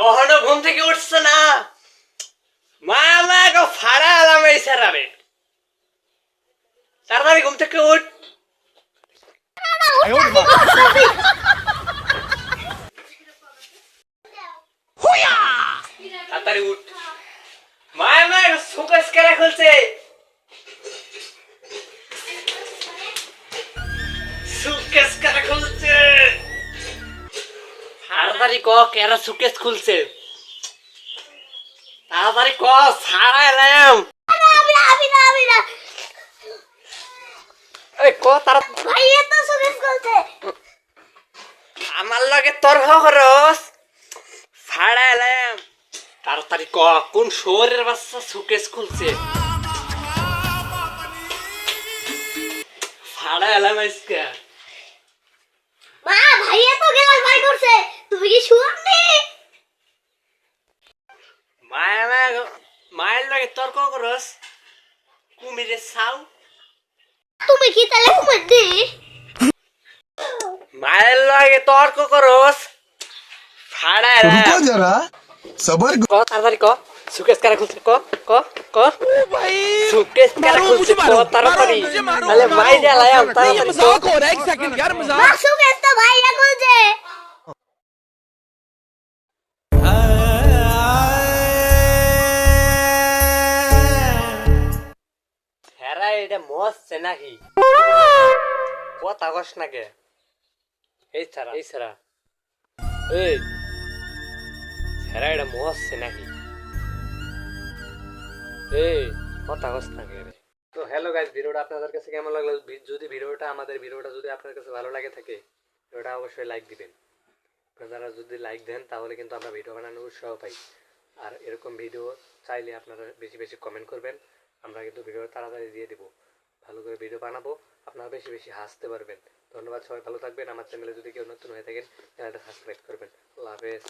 ওহনো ঘুম থেকে উঠছে না, মা আমাকে ফাড়া আলাম এই সারাবে। তাড়াতাড়ি ঘুম থেকে উঠ। তাড়াতাড়ি উঠ। মা আমাকে সুকেস কেরা খুলছে, সুকেস কেরা খুলছে। তাড়াতাড়ি ক, কেরা সুকেস খুলছে? তাড়াতাড়ি ক, ছাড়া এলাম। এই ক তারা ভাইয়া তো সুকেস খুলছে। আমার লগে তর্ক করস, ছাড়া এলাম। তাড়াতাড়ি ক, কোন শহরের বাচ্চা সুকেস খুলছে? ছাড়া এলাম আজকে। মা ভাইয়া তো গ্লাস বাই করছে, তুমি কি শুননি? মায়ের লগে তর্ক করস, কুমিরে ছাও। তুমি কি তাহলে কুমির দি? মায়ের লগে তর্ক করস, ছাড়া এলাম। रुको जरा सबर ক তাড়াতাড়ি ক, সুকেস কারা খুলছে? ক ক ক সুকেস কারা খুলছে? ক তাড়াতাড়ি, তাহলে মাই দেলাম। তাড়াতাড়ি ক। মা সুকেস তো ভাইয়া খুলছে। হেরা এটা মস্ত নাকি? কথা কস নাকি? এই ছাড়া, এই ছাড়া, এই হেরা এটা মস্ত নাকি? এই কথা কস নাকি রে? তো হ্যালো গাইস, ভিডিওটা আপনাদের কাছে কেমন লাগলো? যদি আমাদের ভিডিওটা যদি আপনার কাছে ভালো লাগে থাকে, ভিডিওটা অবশ্যই লাইক দিবেন। আপনারা যদি লাইক দেন তাহলে কিন্তু আমরা ভিডিও বানানোর উৎসাহ পাই। আর এরকম ভিডিও চাইলে আপনারা বেশি বেশি কমেন্ট করবেন, আমরা কিন্তু ভিডিও তাড়াতাড়ি দিয়ে দিব। ভালো করে ভিডিও বানাবো, আপনারা বেশি বেশি হাসতে পারবেন। ধন্যবাদ, সবাই ভালো থাকবেন। আমার চ্যানেলে যদি কেউ নতুন হয়ে থাকেন চ্যানেলটা সাবস্ক্রাইব করবেন। আল্লাহ হাফেজ।